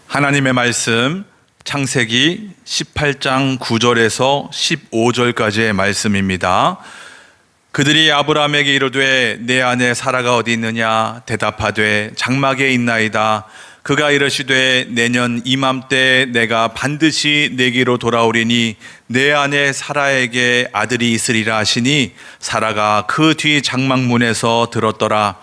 하나님의 말씀 창세기 18장 9절에서 15절까지의 말씀입니다. 그들이 아브라함에게 이르되 내 아내 사라가 어디 있느냐? 대답하되 장막에 있나이다. 그가 이르시되 내년 이맘때 내가 반드시 내게로 돌아오리니 내 아내 사라에게 아들이 있으리라 하시니 사라가 그 뒤 장막문에서 들었더라.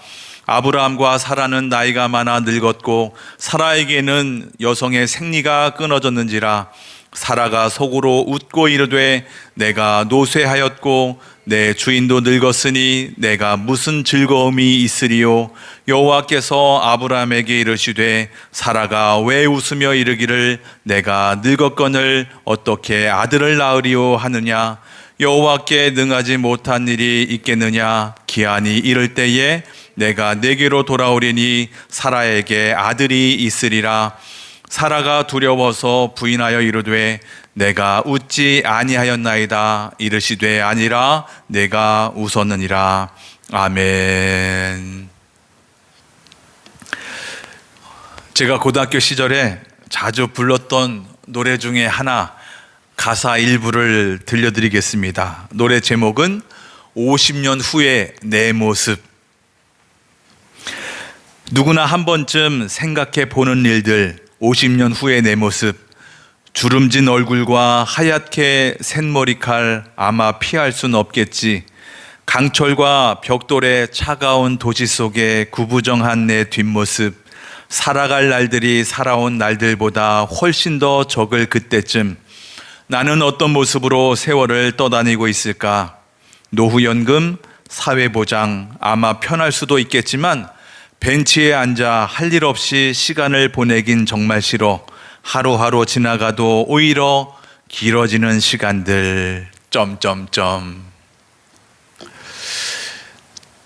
아브라함과 사라는 나이가 많아 늙었고 사라에게는 여성의 생리가 끊어졌는지라. 사라가 속으로 웃고 이르되 내가 노쇠하였고 내 주인도 늙었으니 내가 무슨 즐거움이 있으리요? 여호와께서 아브라함에게 이르시되 사라가 왜 웃으며 이르기를 내가 늙었거늘 어떻게 아들을 낳으리요 하느냐? 여호와께 능하지 못한 일이 있겠느냐? 기한이 이를 때에 내가 내게로 돌아오리니 사라에게 아들이 있으리라. 사라가 두려워서 부인하여 이르되 내가 웃지 아니하였나이다. 이르시되 아니라 내가 웃었느니라. 아멘. 제가 고등학교 시절에 자주 불렀던 노래 중에 하나, 가사 일부를 들려드리겠습니다. 노래 제목은 50년 후의 내 모습. 누구나 한 번쯤 생각해 보는 일들, 50년 후의 내 모습. 주름진 얼굴과 하얗게 샌 머리칼 아마 피할 순 없겠지. 강철과 벽돌의 차가운 도시 속에 구부정한 내 뒷모습. 살아갈 날들이 살아온 날들보다 훨씬 더 적을 그때쯤 나는 어떤 모습으로 세월을 떠다니고 있을까? 노후연금, 사회보장, 아마 편할 수도 있겠지만 벤치에 앉아 할 일 없이 시간을 보내긴 정말 싫어. 하루하루 지나가도 오히려 길어지는 시간들.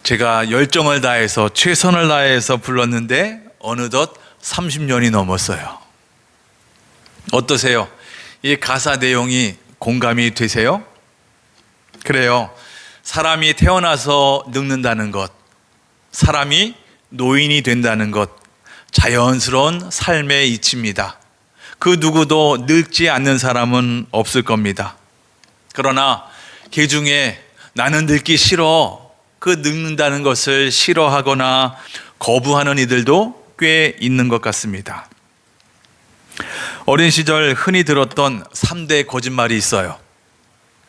제가 열정을 다해서 최선을 다해서 불렀는데 어느덧 30년이 넘었어요. 어떠세요? 이 가사 내용이 공감이 되세요? 그래요. 사람이 태어나서 늙는다는 것, 사람이 노인이 된다는 것, 자연스러운 삶의 이치입니다. 그 누구도 늙지 않는 사람은 없을 겁니다. 그러나 그 중에 나는 늙기 싫어, 그 늙는다는 것을 싫어하거나 거부하는 이들도 꽤 있는 것 같습니다. 어린 시절 흔히 들었던 3대 거짓말이 있어요.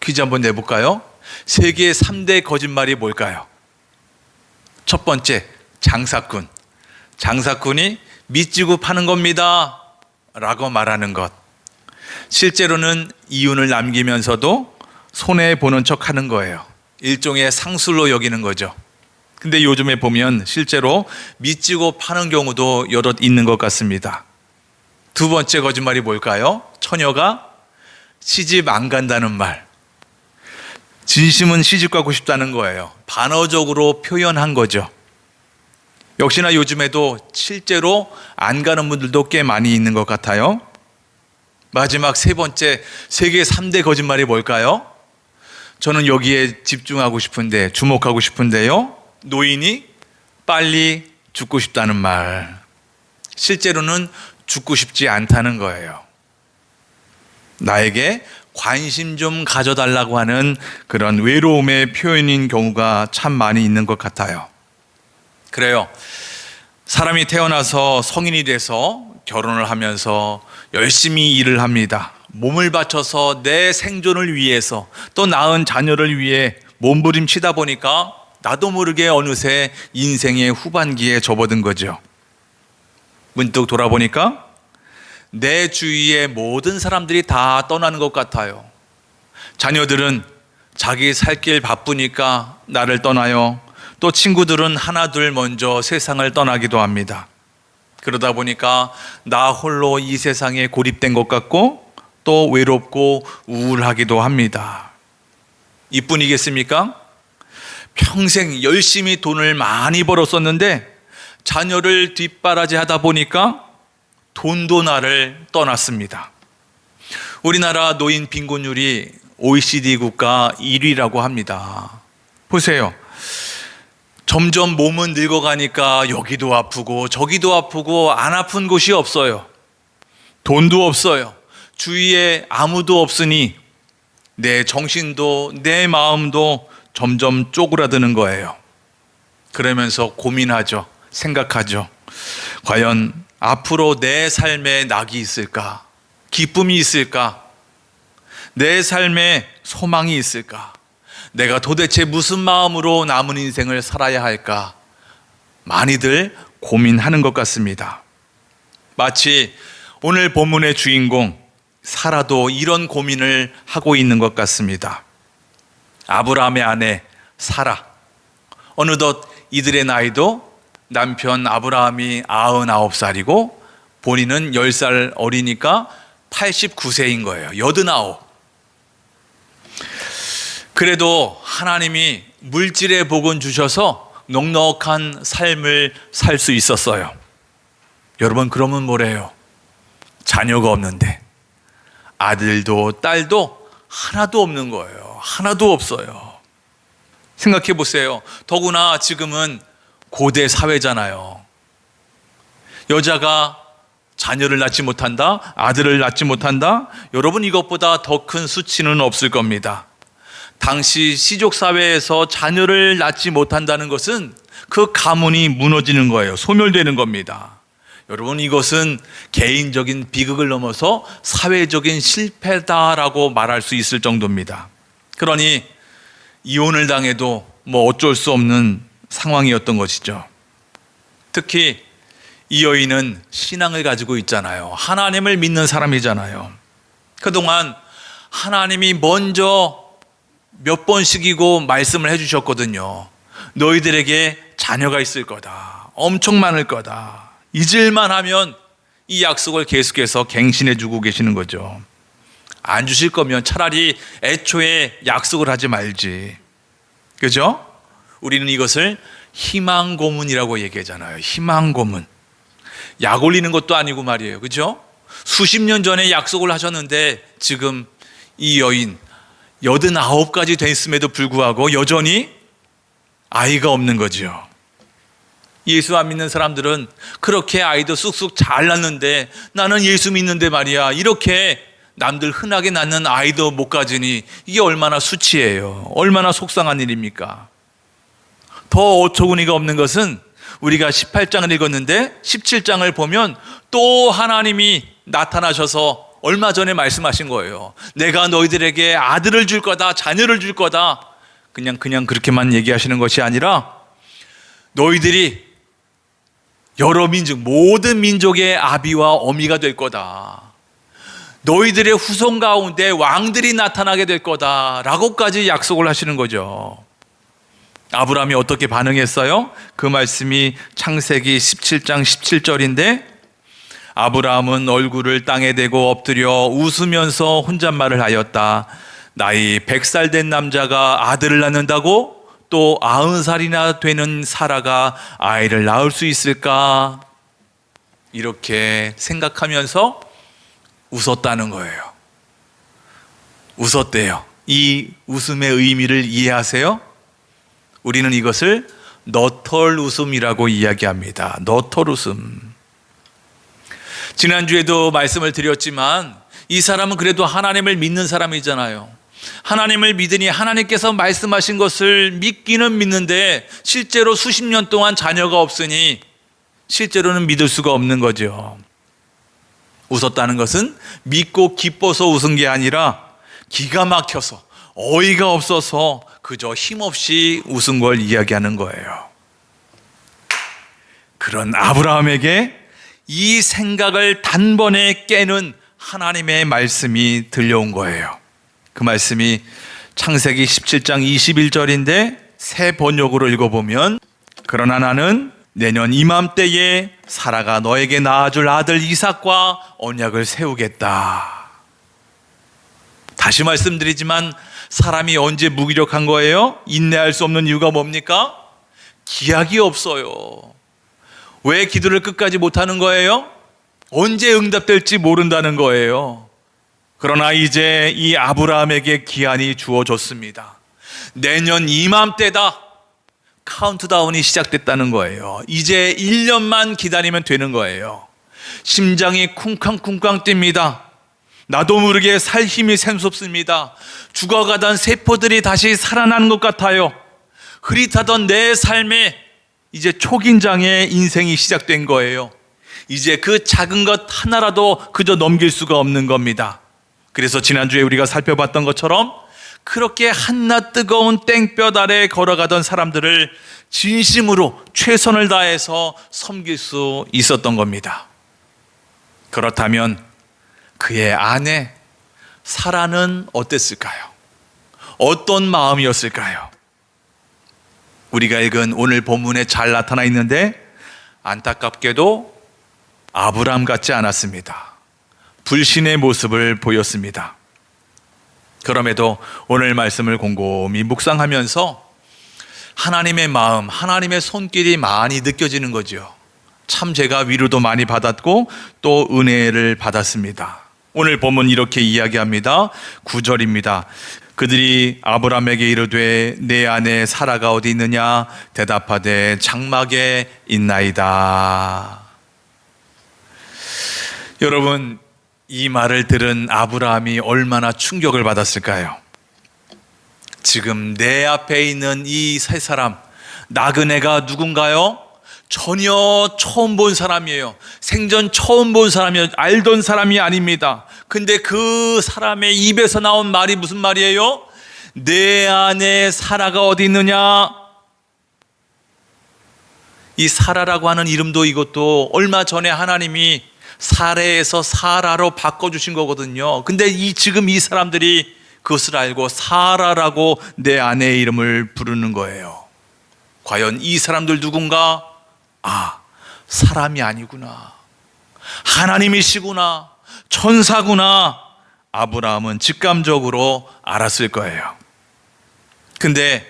퀴즈 한번 내볼까요? 세계 3대 거짓말이 뭘까요? 첫 번째, 장사꾼. 장사꾼이 밑지고 파는 겁니다 라고 말하는 것. 실제로는 이윤을 남기면서도 손해보는 척 하는 거예요. 일종의 상술로 여기는 거죠. 근데 요즘에 보면 실제로 밑지고 파는 경우도 여럿 있는 것 같습니다. 두 번째 거짓말이 뭘까요? 처녀가 시집 안 간다는 말. 진심은 시집 가고 싶다는 거예요. 반어적으로 표현한 거죠. 역시나 요즘에도 실제로 안 가는 분들도 꽤 많이 있는 것 같아요. 마지막 세 번째, 세계 3대 거짓말이 뭘까요? 저는 여기에 집중하고 싶은데, 주목하고 싶은데요. 노인이 빨리 죽고 싶다는 말. 실제로는 죽고 싶지 않다는 거예요. 나에게 관심 좀 가져달라고 하는 그런 외로움의 표현인 경우가 참 많이 있는 것 같아요. 그래요. 사람이 태어나서 성인이 돼서 결혼을 하면서 열심히 일을 합니다. 몸을 바쳐서 내 생존을 위해서, 또 낳은 자녀를 위해 몸부림치다 보니까 나도 모르게 어느새 인생의 후반기에 접어든 거죠. 문득 돌아보니까 내 주위의 모든 사람들이 다 떠나는 것 같아요. 자녀들은 자기 살 길 바쁘니까 나를 떠나요. 또 친구들은 하나둘 먼저 세상을 떠나기도 합니다. 그러다 보니까 나 홀로 이 세상에 고립된 것 같고 또 외롭고 우울하기도 합니다. 이뿐이겠습니까? 평생 열심히 돈을 많이 벌었었는데 자녀를 뒷바라지 하다 보니까 돈도 나를 떠났습니다. 우리나라 노인 빈곤율이 OECD 국가 1위라고 합니다. 보세요. 점점 몸은 늙어가니까 여기도 아프고 저기도 아프고 안 아픈 곳이 없어요. 돈도 없어요. 주위에 아무도 없으니 내 정신도 내 마음도 점점 쪼그라드는 거예요. 그러면서 고민하죠. 생각하죠. 과연 앞으로 내 삶에 낙이 있을까? 기쁨이 있을까? 내 삶에 소망이 있을까? 내가 도대체 무슨 마음으로 남은 인생을 살아야 할까? 많이들 고민하는 것 같습니다. 마치 오늘 본문의 주인공 사라도 이런 고민을 하고 있는 것 같습니다. 아브라함의 아내 사라, 어느덧 이들의 나이도 남편 아브라함이 99살이고 본인은 10살 어리니까 89세인 거예요. 89. 그래도 하나님이 물질의 복은 주셔서 넉넉한 삶을 살 수 있었어요. 여러분, 그러면 뭐래요? 자녀가 없는데 아들도 딸도 하나도 없는 거예요. 하나도 없어요. 생각해 보세요. 더구나 지금은 고대 사회잖아요. 여자가 자녀를 낳지 못한다, 아들을 낳지 못한다. 여러분, 이것보다 더 큰 수치는 없을 겁니다. 당시 시족 사회에서 자녀를 낳지 못한다는 것은 그 가문이 무너지는 거예요. 소멸되는 겁니다. 여러분, 이것은 개인적인 비극을 넘어서 사회적인 실패다라고 말할 수 있을 정도입니다. 그러니 이혼을 당해도 뭐 어쩔 수 없는 상황이었던 것이죠. 특히 이 여인은 신앙을 가지고 있잖아요. 하나님을 믿는 사람이잖아요. 그동안 하나님이 먼저 몇 번씩이고 말씀을 해주셨거든요. 너희들에게 자녀가 있을 거다. 엄청 많을 거다. 잊을만 하면 이 약속을 계속해서 갱신해 주고 계시는 거죠. 안 주실 거면 차라리 애초에 약속을 하지 말지. 그죠? 우리는 이것을 희망 고문이라고 얘기하잖아요. 희망 고문. 약 올리는 것도 아니고 말이에요. 그죠? 수십 년 전에 약속을 하셨는데 지금 이 여인 89까지 됐음에도 불구하고 여전히 아이가 없는 거죠. 예수 안 믿는 사람들은 그렇게 아이도 쑥쑥 잘 낳는데 나는 예수 믿는데 말이야, 이렇게 남들 흔하게 낳는 아이도 못 가지니 이게 얼마나 수치예요. 얼마나 속상한 일입니까? 더 어처구니가 없는 것은 우리가 18장을 읽었는데 17장을 보면 또 하나님이 나타나셔서 얼마 전에 말씀하신 거예요. 내가 너희들에게 아들을 줄 거다, 자녀를 줄 거다. 그냥 그렇게만 얘기하시는 것이 아니라 너희들이 여러 민족, 모든 민족의 아비와 어미가 될 거다. 너희들의 후손 가운데 왕들이 나타나게 될 거다라고까지 약속을 하시는 거죠. 아브라함이 어떻게 반응했어요? 그 말씀이 창세기 17장 17절인데 아브라함은 얼굴을 땅에 대고 엎드려 웃으면서 혼잣말을 하였다. 나이 100살 된 남자가 아들을 낳는다고? 또 90살이나 되는 사라가 아이를 낳을 수 있을까? 이렇게 생각하면서 웃었다는 거예요. 웃었대요. 이 웃음의 의미를 이해하세요? 우리는 이것을 너털 웃음이라고 이야기합니다. 너털 웃음. 지난주에도 말씀을 드렸지만 이 사람은 그래도 하나님을 믿는 사람이잖아요. 하나님을 믿으니 하나님께서 말씀하신 것을 믿기는 믿는데 실제로 수십 년 동안 자녀가 없으니 실제로는 믿을 수가 없는 거죠. 웃었다는 것은 믿고 기뻐서 웃은 게 아니라 기가 막혀서 어이가 없어서 그저 힘없이 웃은 걸 이야기하는 거예요. 그런 아브라함에게 이 생각을 단번에 깨는 하나님의 말씀이 들려온 거예요. 그 말씀이 창세기 17장 21절인데 새 번역으로 읽어보면 그러나 나는 내년 이맘때에 사라가 너에게 낳아줄 아들 이삭과 언약을 세우겠다. 다시 말씀드리지만 사람이 언제 무기력한 거예요? 인내할 수 없는 이유가 뭡니까? 기약이 없어요. 왜 기도를 끝까지 못하는 거예요? 언제 응답될지 모른다는 거예요. 그러나 이제 이 아브라함에게 기한이 주어졌습니다. 내년 이맘때다. 카운트다운이 시작됐다는 거예요. 이제 1년만 기다리면 되는 거예요. 심장이 쿵쾅쿵쾅 뜁니다. 나도 모르게 살 힘이 샘솟습니다. 죽어가던 세포들이 다시 살아나는 것 같아요. 흐릿하던 내 삶에 이제 초긴장의 인생이 시작된 거예요. 이제 그 작은 것 하나라도 그저 넘길 수가 없는 겁니다. 그래서 지난주에 우리가 살펴봤던 것처럼 그렇게 한낮 뜨거운 땡볕 아래 걸어가던 사람들을 진심으로 최선을 다해서 섬길 수 있었던 겁니다. 그렇다면 그의 아내 사라는 어땠을까요? 어떤 마음이었을까요? 우리가 읽은 오늘 본문에 잘 나타나 있는데 안타깝게도 아브람 같지 않았습니다. 불신의 모습을 보였습니다. 그럼에도 오늘 말씀을 곰곰이 묵상하면서 하나님의 마음, 하나님의 손길이 많이 느껴지는 거죠. 참 제가 위로도 많이 받았고 또 은혜를 받았습니다. 오늘 본문 이렇게 이야기합니다. 9절입니다. 그들이 아브람에게 이르되 내 아내 사라가 어디 있느냐? 대답하되 장막에 있나이다. 여러분, 이 말을 들은 아브라함이 얼마나 충격을 받았을까요? 지금 내 앞에 있는 이 세 사람, 나그네가 누군가요? 전혀 처음 본 사람이에요. 생전 처음 본 사람이에요. 알던 사람이 아닙니다. 근데 그 사람의 입에서 나온 말이 무슨 말이에요? 내 아내 사라가 어디 있느냐? 이 사라라고 하는 이름도 이것도 얼마 전에 하나님이 사레에서 사라로 바꿔주신 거거든요. 근데 지금 이 사람들이 그것을 알고 사라라고 내 아내의 이름을 부르는 거예요. 과연 이 사람들 누군가? 아, 사람이 아니구나. 하나님이시구나. 천사구나. 아브라함은 직감적으로 알았을 거예요. 근데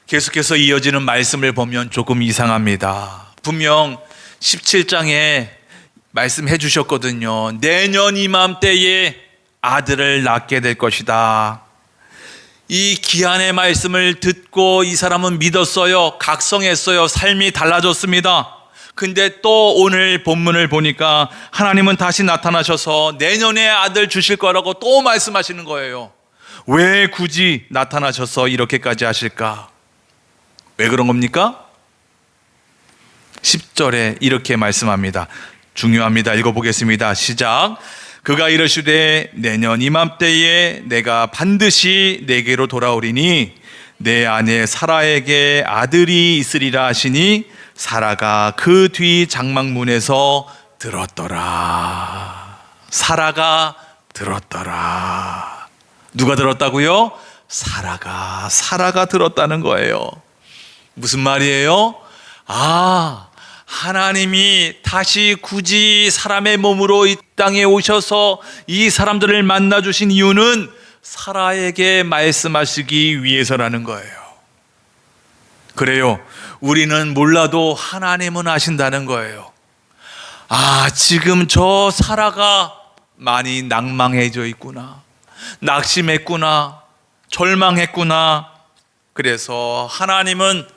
계속해서 이어지는 말씀을 보면 조금 이상합니다. 분명 17장에 말씀해 주셨거든요. 내년 이맘때에 아들을 낳게 될 것이다. 이 기한의 말씀을 듣고 이 사람은 믿었어요. 각성했어요. 삶이 달라졌습니다. 근데 또 오늘 본문을 보니까 하나님은 다시 나타나셔서 내년에 아들 주실 거라고 또 말씀하시는 거예요. 왜 굳이 나타나셔서 이렇게까지 하실까? 왜 그런 겁니까? 10절에 이렇게 말씀합니다. 중요합니다. 읽어보겠습니다. 시작. 그가 이르시되 내년 이맘때에 내가 반드시 내게로 돌아오리니 내 아내 사라에게 아들이 있으리라 하시니 사라가 그 뒤 장막문에서 들었더라. 사라가 들었더라. 누가 들었다고요? 사라가 들었다는 거예요. 무슨 말이에요? 하나님이 다시 굳이 사람의 몸으로 이 땅에 오셔서 이 사람들을 만나주신 이유는 사라에게 말씀하시기 위해서라는 거예요. 그래요. 우리는 몰라도 하나님은 아신다는 거예요. 지금 저 사라가 많이 낭망해져 있구나. 낙심했구나. 절망했구나. 그래서 하나님은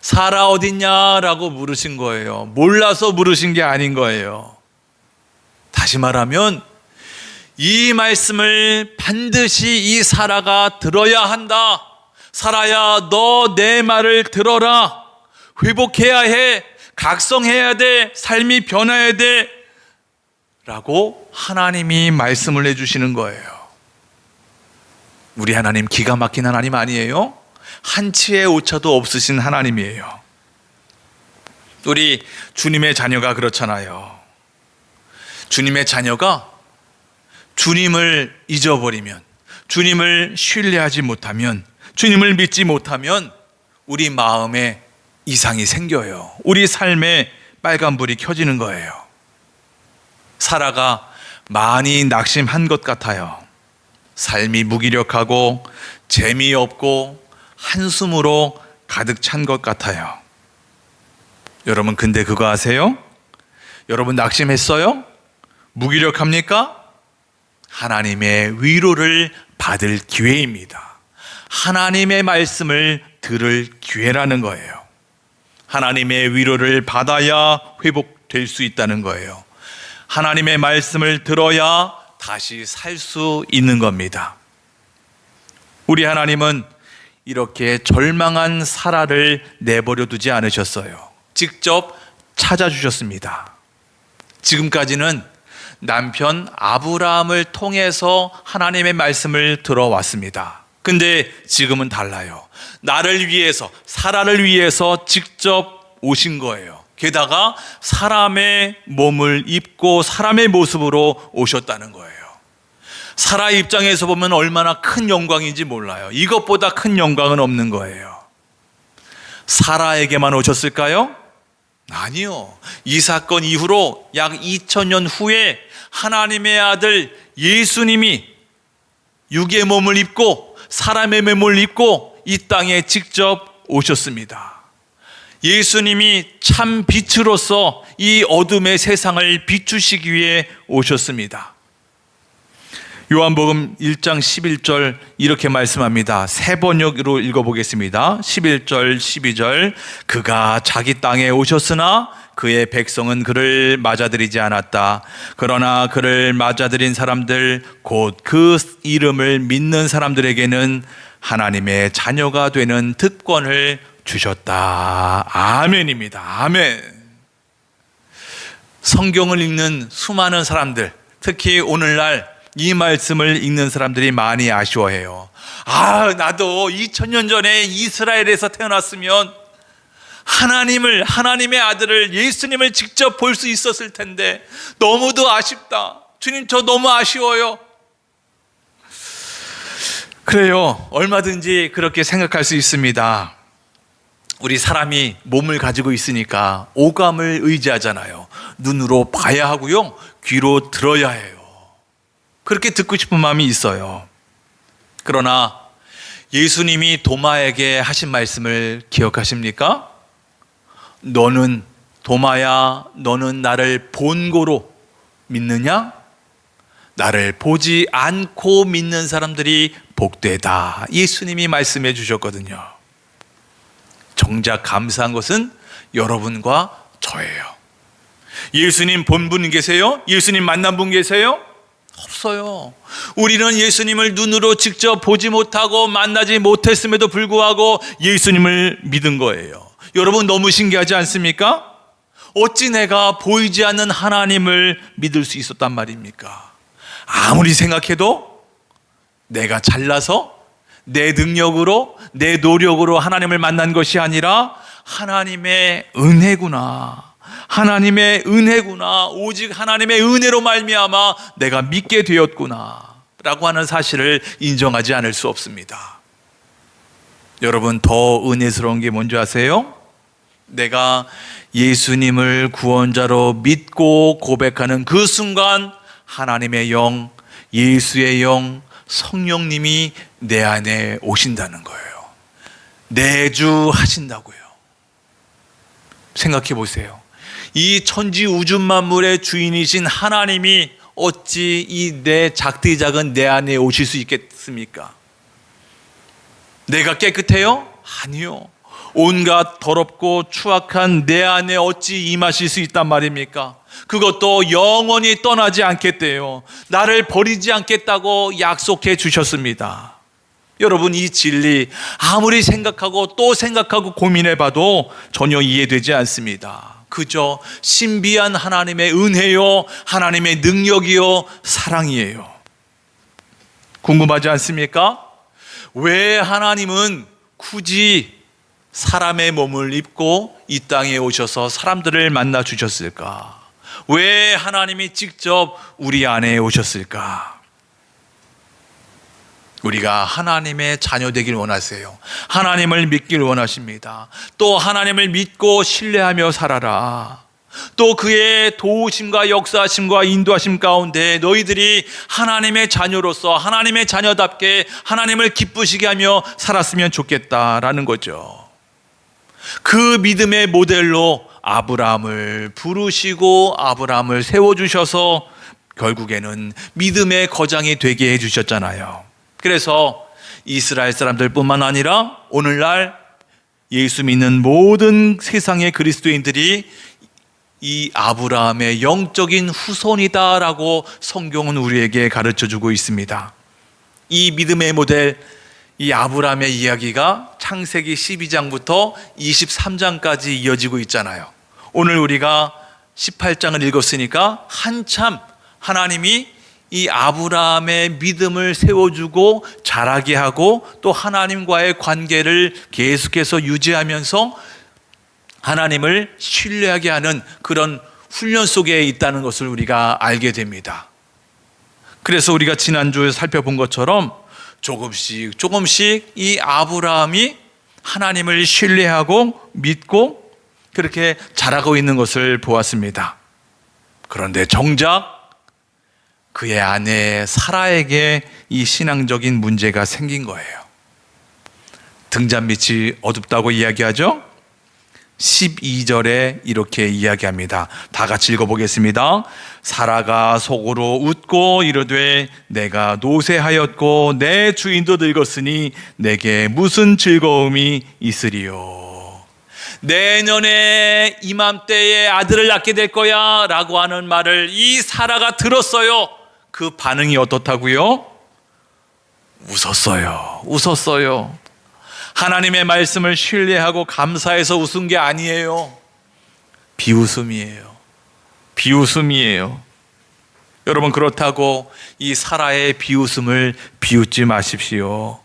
사라 어딨냐라고 물으신 거예요. 몰라서 물으신 게 아닌 거예요. 다시 말하면 이 말씀을 반드시 이 사라가 들어야 한다. 사라야, 너 내 말을 들어라. 회복해야 해. 각성해야 돼. 삶이 변해야 돼. 라고 하나님이 말씀을 해주시는 거예요. 우리 하나님 기가 막힌 하나님 아니에요? 한치의 오차도 없으신 하나님이에요. 우리 주님의 자녀가 그렇잖아요. 주님의 자녀가 주님을 잊어버리면, 주님을 신뢰하지 못하면, 주님을 믿지 못하면 우리 마음에 이상이 생겨요. 우리 삶에 빨간불이 켜지는 거예요. 사라가 많이 낙심한 것 같아요. 삶이 무기력하고 재미없고 한숨으로 가득 찬 것 같아요. 여러분, 근데 그거 아세요? 여러분 낙심했어요? 무기력합니까? 하나님의 위로를 받을 기회입니다. 하나님의 말씀을 들을 기회라는 거예요. 하나님의 위로를 받아야 회복될 수 있다는 거예요. 하나님의 말씀을 들어야 다시 살 수 있는 겁니다. 우리 하나님은 이렇게 절망한 사라를 내버려 두지 않으셨어요. 직접 찾아주셨습니다. 지금까지는 남편 아브라함을 통해서 하나님의 말씀을 들어왔습니다. 근데 지금은 달라요. 나를 위해서, 사라를 위해서 직접 오신 거예요. 게다가 사람의 몸을 입고 사람의 모습으로 오셨다는 거예요. 사라의 입장에서 보면 얼마나 큰 영광인지 몰라요. 이것보다 큰 영광은 없는 거예요. 사라에게만 오셨을까요? 아니요. 이 사건 이후로 약 2000년 후에 하나님의 아들 예수님이 육의 몸을 입고 사람의 몸을 입고 이 땅에 직접 오셨습니다. 예수님이 참 빛으로서 이 어둠의 세상을 비추시기 위해 오셨습니다. 요한복음 1장 11절 이렇게 말씀합니다. 세 번역으로 읽어보겠습니다. 11절 12절 그가 자기 땅에 오셨으나 그의 백성은 그를 맞아들이지 않았다. 그러나 그를 맞아들인 사람들 곧 그 이름을 믿는 사람들에게는 하나님의 자녀가 되는 특권을 주셨다. 아멘입니다. 아멘. 성경을 읽는 수많은 사람들, 특히 오늘날 이 말씀을 읽는 사람들이 많이 아쉬워해요. 나도 2000년 전에 이스라엘에서 태어났으면 하나님의 아들을 예수님을 직접 볼 수 있었을 텐데 너무도 아쉽다. 주님, 저 너무 아쉬워요. 그래요. 얼마든지 그렇게 생각할 수 있습니다. 우리 사람이 몸을 가지고 있으니까 오감을 의지하잖아요. 눈으로 봐야 하고요, 귀로 들어야 해요. 그렇게 듣고 싶은 마음이 있어요. 그러나 예수님이 도마에게 하신 말씀을 기억하십니까? 너는, 도마야, 너는 나를 본고로 믿느냐? 나를 보지 않고 믿는 사람들이 복되다. 예수님이 말씀해 주셨거든요. 정작 감사한 것은 여러분과 저예요. 예수님 본 분 계세요? 예수님 만난 분 계세요? 없어요. 우리는 예수님을 눈으로 직접 보지 못하고 만나지 못했음에도 불구하고 예수님을 믿은 거예요. 여러분, 너무 신기하지 않습니까? 어찌 내가 보이지 않는 하나님을 믿을 수 있었단 말입니까? 아무리 생각해도 내가 잘나서 내 능력으로, 내 노력으로 하나님을 만난 것이 아니라 하나님의 은혜구나. 하나님의 은혜구나. 오직 하나님의 은혜로 말미암아 내가 믿게 되었구나 라고 하는 사실을 인정하지 않을 수 없습니다. 여러분, 더 은혜스러운 게 뭔지 아세요? 내가 예수님을 구원자로 믿고 고백하는 그 순간 하나님의 영, 예수의 영, 성령님이 내 안에 오신다는 거예요. 내주하신다고요. 생각해 보세요. 이 천지 우주 만물의 주인이신 하나님이 어찌 이 내 작디 작은 내 안에 오실 수 있겠습니까? 내가 깨끗해요? 아니요. 온갖 더럽고 추악한 내 안에 어찌 임하실 수 있단 말입니까? 그것도 영원히 떠나지 않겠대요. 나를 버리지 않겠다고 약속해 주셨습니다. 여러분, 이 진리 아무리 생각하고 또 생각하고 고민해봐도 전혀 이해되지 않습니다. 그저 신비한 하나님의 은혜요, 하나님의 능력이요, 사랑이에요. 궁금하지 않습니까? 왜 하나님은 굳이 사람의 몸을 입고 이 땅에 오셔서 사람들을 만나 주셨을까? 왜 하나님이 직접 우리 안에 오셨을까? 우리가 하나님의 자녀 되길 원하세요. 하나님을 믿길 원하십니다. 또 하나님을 믿고 신뢰하며 살아라. 또 그의 도우심과 역사하심과 인도하심 가운데 너희들이 하나님의 자녀로서 하나님의 자녀답게 하나님을 기쁘시게 하며 살았으면 좋겠다라는 거죠. 그 믿음의 모델로 아브라함을 부르시고 아브라함을 세워주셔서 결국에는 믿음의 거장이 되게 해주셨잖아요. 그래서 이스라엘 사람들뿐만 아니라 오늘날 예수 믿는 모든 세상의 그리스도인들이 이 아브라함의 영적인 후손이다라고 성경은 우리에게 가르쳐주고 있습니다. 이 믿음의 모델, 이 아브라함의 이야기가 창세기 12장부터 23장까지 이어지고 있잖아요. 오늘 우리가 18장을 읽었으니까 한참 하나님이 이 아브라함의 믿음을 세워주고 자라게 하고 또 하나님과의 관계를 계속해서 유지하면서 하나님을 신뢰하게 하는 그런 훈련 속에 있다는 것을 우리가 알게 됩니다. 그래서 우리가 지난주에 살펴본 것처럼 조금씩 이 아브라함이 하나님을 신뢰하고 믿고 그렇게 자라고 있는 것을 보았습니다. 그런데 정작 그의 아내 사라에게 이 신앙적인 문제가 생긴 거예요. 등잔빛이 어둡다고 이야기하죠? 12절에 이렇게 이야기합니다. 다 같이 읽어보겠습니다. 사라가 속으로 웃고 이르되 내가 노쇠하였고 내 주인도 늙었으니 내게 무슨 즐거움이 있으리요. 내년에 이맘때에 아들을 낳게 될 거야 라고 하는 말을 이 사라가 들었어요. 그 반응이 어떻다고요? 웃었어요. 하나님의 말씀을 신뢰하고 감사해서 웃은 게 아니에요. 비웃음이에요. 여러분, 그렇다고 이 사라의 비웃음을 비웃지 마십시오.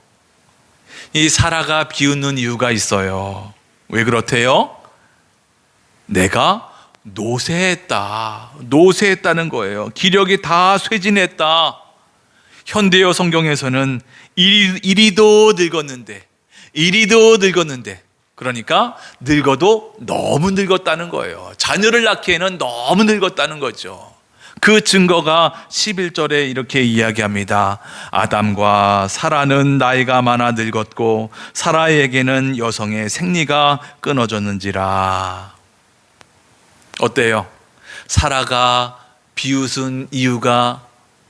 이 사라가 비웃는 이유가 있어요. 왜 그렇대요? 내가 노쇠했다는 거예요. 기력이 다 쇠진했다. 현대어 성경에서는 이리도 늙었는데 그러니까 늙어도 너무 늙었다는 거예요. 자녀를 낳기에는 너무 늙었다는 거죠. 그 증거가 11절에 이렇게 이야기합니다. 아담과 사라는 나이가 많아 늙었고 사라에게는 여성의 생리가 끊어졌는지라. 어때요? 사라가 비웃은 이유가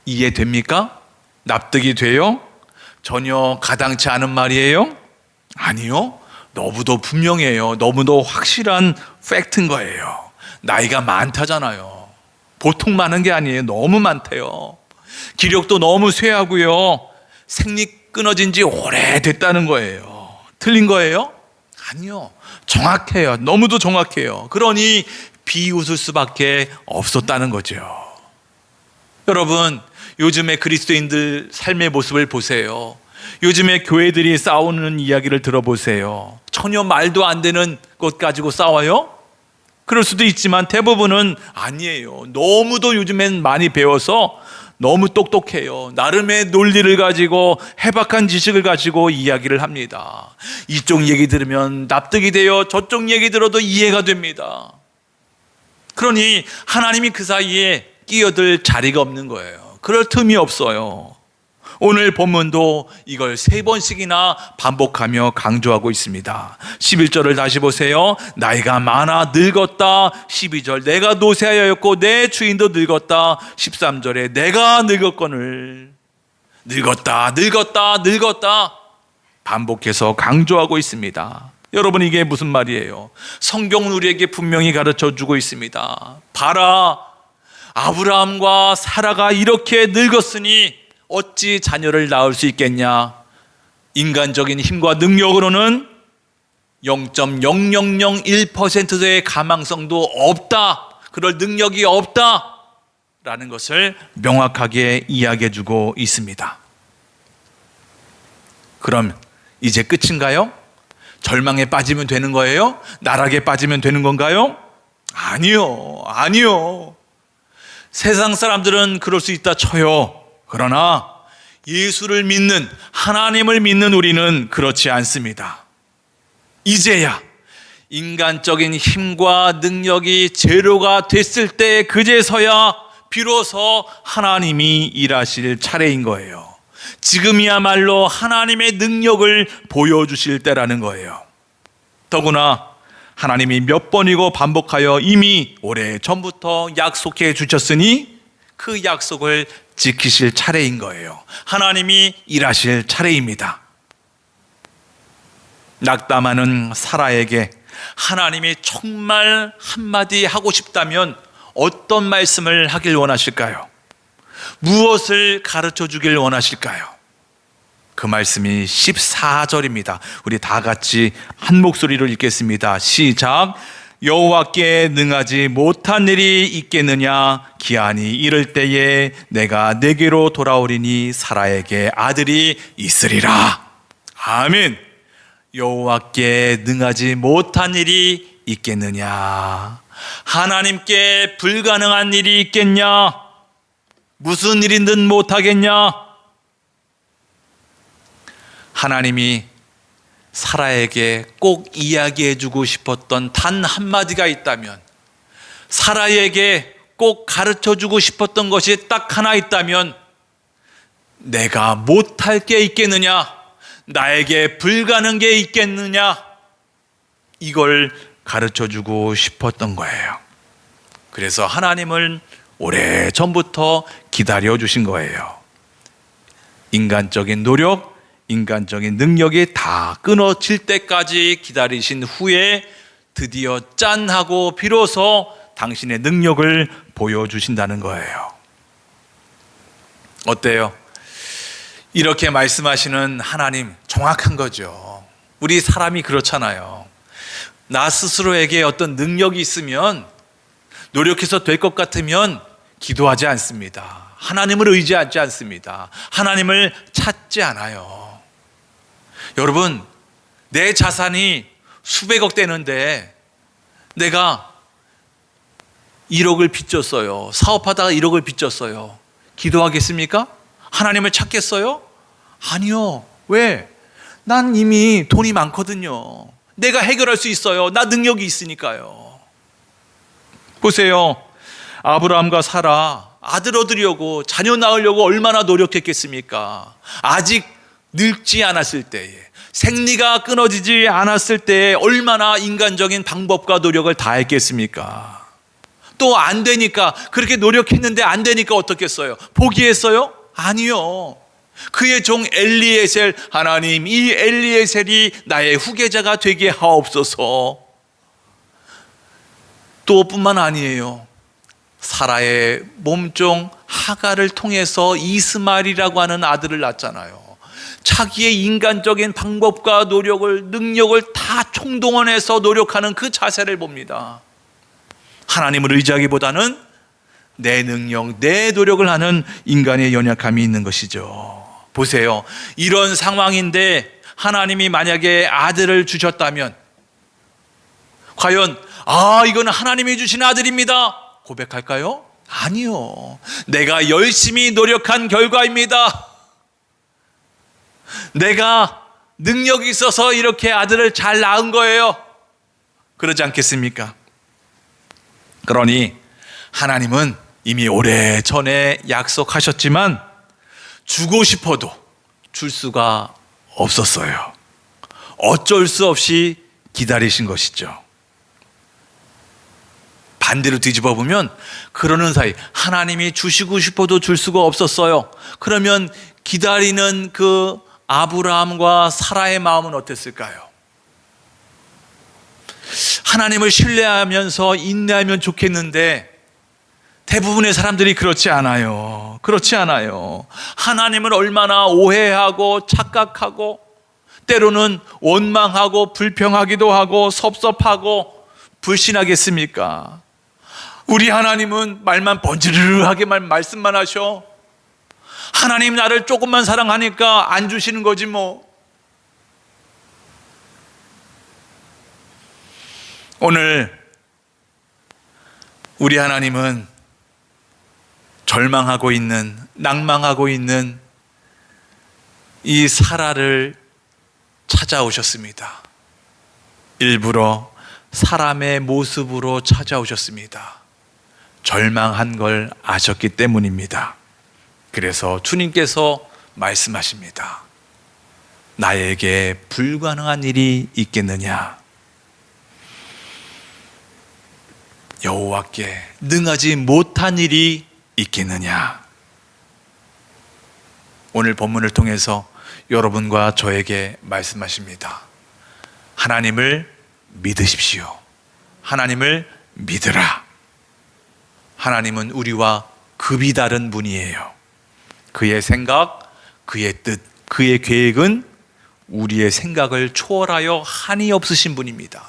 이해됩니까? 납득이 돼요? 전혀 가당치 않은 말이에요? 아니요. 너무도 분명해요. 너무도 확실한 팩트인 거예요. 나이가 많다잖아요. 보통 많은 게 아니에요. 너무 많대요. 기력도 너무 쇠하고요. 생리 끊어진 지 오래됐다는 거예요. 틀린 거예요? 아니요. 정확해요. 너무도 정확해요. 그러니 비웃을 수밖에 없었다는 거죠. 여러분, 요즘에 그리스도인들 삶의 모습을 보세요. 요즘에 교회들이 싸우는 이야기를 들어보세요. 전혀 말도 안 되는 것 가지고 싸워요? 그럴 수도 있지만 대부분은 아니에요. 너무도 요즘엔 많이 배워서 너무 똑똑해요. 나름의 논리를 가지고 해박한 지식을 가지고 이야기를 합니다. 이쪽 얘기 들으면 납득이 돼요. 저쪽 얘기 들어도 이해가 됩니다. 그러니 하나님이 그 사이에 끼어들 자리가 없는 거예요. 그럴 틈이 없어요. 오늘 본문도 이걸 3번씩이나 반복하며 강조하고 있습니다. 11절을 다시 보세요. 나이가 많아 늙었다. 12절 내가 노쇠하였고 내 주인도 늙었다. 13절에 내가 늙었거늘. 늙었다 반복해서 강조하고 있습니다. 여러분, 이게 무슨 말이에요? 성경은 우리에게 분명히 가르쳐주고 있습니다. 봐라, 아브라함과 사라가 이렇게 늙었으니 어찌 자녀를 낳을 수 있겠냐? 인간적인 힘과 능력으로는 0.0001%의 가망성도 없다. 그럴 능력이 없다. 라는 것을 명확하게 이야기해 주고 있습니다. 그럼 이제 끝인가요? 절망에 빠지면 되는 거예요? 나락에 빠지면 되는 건가요? 아니요. 세상 사람들은 그럴 수 있다 쳐요. 그러나 예수를 믿는, 하나님을 믿는 우리는 그렇지 않습니다. 이제야 인간적인 힘과 능력이 제로가 됐을 때 그제서야 비로소 하나님이 일하실 차례인 거예요. 지금이야말로 하나님의 능력을 보여주실 때라는 거예요. 더구나 하나님이 몇 번이고 반복하여 이미 오래전부터 약속해 주셨으니 그 약속을 지키실 차례인 거예요. 하나님이 일하실 차례입니다. 낙담하는 사라에게 하나님이 정말 한마디 하고 싶다면 어떤 말씀을 하길 원하실까요? 무엇을 가르쳐 주길 원하실까요? 그 말씀이 14절입니다. 우리 다 같이 한 목소리로 읽겠습니다. 시작. 여호와께 능하지 못한 일이 있겠느냐? 기한이 이를 때에 내가 내게로 돌아오리니 사라에게 아들이 있으리라. 아멘. 여호와께 능하지 못한 일이 있겠느냐? 하나님께 불가능한 일이 있겠냐? 무슨 일이든 못하겠냐? 하나님이 사라에게 꼭 이야기해주고 싶었던 단 한마디가 있다면, 사라에게 꼭 가르쳐주고 싶었던 것이 딱 하나 있다면, 내가 못할 게 있겠느냐? 나에게 불가능한 게 있겠느냐? 이걸 가르쳐주고 싶었던 거예요. 그래서 하나님은 오래전부터 기다려주신 거예요. 인간적인 노력, 인간적인 능력이 다 끊어질 때까지 기다리신 후에 드디어 짠 하고 비로소 당신의 능력을 보여주신다는 거예요. 어때요? 이렇게 말씀하시는 하나님 정확한 거죠. 우리 사람이 그렇잖아요. 나 스스로에게 어떤 능력이 있으면, 노력해서 될 것 같으면 기도하지 않습니다. 하나님을 의지하지 않습니다. 하나님을 찾지 않아요. 여러분, 내 자산이 수백억 되는데 내가 1억을 빚졌어요. 사업하다가 1억을 빚졌어요. 기도하겠습니까? 하나님을 찾겠어요? 아니요. 왜? 난 이미 돈이 많거든요. 내가 해결할 수 있어요. 나 능력이 있으니까요. 보세요. 아브라함과 사라, 아들 얻으려고, 자녀 낳으려고 얼마나 노력했겠습니까? 아직 늙지 않았을 때에, 생리가 끊어지지 않았을 때에 얼마나 인간적인 방법과 노력을 다했겠습니까? 또 안 되니까, 그렇게 노력했는데 안 되니까 어떻겠어요? 포기했어요? 아니요. 그의 종 엘리에셀, 하나님 이 엘리에셀이 나의 후계자가 되게 하옵소서. 또 뿐만 아니에요. 사라의 몸종 하가를 통해서 이스마엘이라고 하는 아들을 낳았잖아요. 자기의 인간적인 방법과 노력을, 능력을 다 총동원해서 노력하는 그 자세를 봅니다. 하나님을 의지하기보다는 내 능력, 내 노력을 하는 인간의 연약함이 있는 것이죠. 보세요. 이런 상황인데 하나님이 만약에 아들을 주셨다면, 과연 이거는 하나님이 주신 아들입니다 고백할까요? 아니요. 내가 열심히 노력한 결과입니다. 내가 능력이 있어서 이렇게 아들을 잘 낳은 거예요. 그러지 않겠습니까? 그러니 하나님은 이미 오래전에 약속하셨지만 주고 싶어도 줄 수가 없었어요. 어쩔 수 없이 기다리신 것이죠. 반대로 뒤집어 보면 그러는 사이 하나님이 주시고 싶어도 줄 수가 없었어요. 그러면 기다리는 그 아브라함과 사라의 마음은 어땠을까요? 하나님을 신뢰하면서 인내하면 좋겠는데 대부분의 사람들이 그렇지 않아요. 그렇지 않아요. 하나님을 얼마나 오해하고 착각하고 때로는 원망하고 불평하기도 하고 섭섭하고 불신하겠습니까? 우리 하나님은 말만 번지르르하게 말씀만 하셔. 하나님 나를 조금만 사랑하니까 안 주시는 거지 뭐. 오늘 우리 하나님은 절망하고 있는, 낭망하고 있는 이 사라를 찾아오셨습니다. 일부러 사람의 모습으로 찾아오셨습니다. 절망한 걸 아셨기 때문입니다. 그래서 주님께서 말씀하십니다. 나에게 불가능한 일이 있겠느냐? 여호와께 능하지 못한 일이 있겠느냐? 오늘 본문을 통해서 여러분과 저에게 말씀하십니다. 하나님을 믿으십시오. 하나님을 믿으라. 하나님은 우리와 급이 다른 분이에요. 그의 생각, 그의 뜻, 그의 계획은 우리의 생각을 초월하여 한이 없으신 분입니다.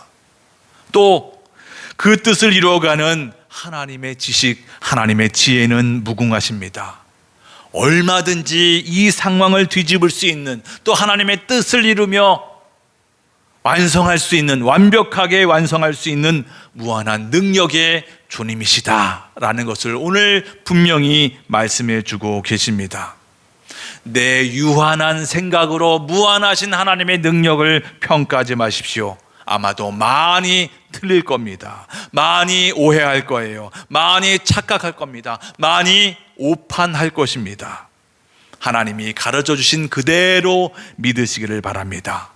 또 그 뜻을 이루어가는 하나님의 지식, 하나님의 지혜는 무궁하십니다. 얼마든지 이 상황을 뒤집을 수 있는, 또 하나님의 뜻을 이루며 완성할 수 있는, 완벽하게 완성할 수 있는 무한한 능력의 주님이시다라는 것을 오늘 분명히 말씀해 주고 계십니다. 내 유한한 생각으로 무한하신 하나님의 능력을 평가하지 마십시오. 아마도 많이 틀릴 겁니다. 많이 오해할 거예요. 많이 착각할 겁니다. 많이 오판할 것입니다. 하나님이 가르쳐 주신 그대로 믿으시기를 바랍니다.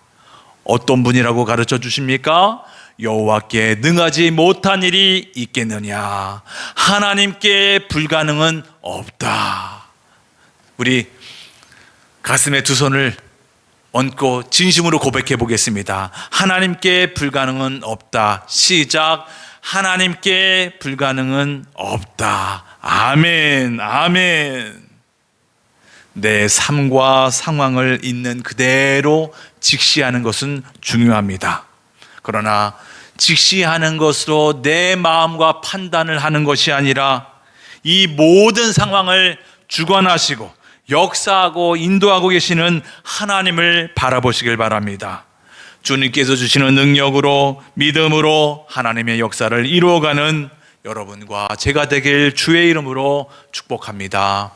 어떤 분이라고 가르쳐 주십니까? 여호와께 능하지 못한 일이 있겠느냐? 하나님께 불가능은 없다. 우리 가슴에 두 손을 얹고 진심으로 고백해 보겠습니다. 하나님께 불가능은 없다. 시작. 하나님께 불가능은 없다. 아멘, 아멘. 내 삶과 상황을 있는 그대로 직시하는 것은 중요합니다. 그러나 직시하는 것으로 내 마음과 판단을 하는 것이 아니라 이 모든 상황을 주관하시고 역사하고 인도하고 계시는 하나님을 바라보시길 바랍니다. 주님께서 주시는 능력으로, 믿음으로 하나님의 역사를 이루어가는 여러분과 제가 되길 주의 이름으로 축복합니다.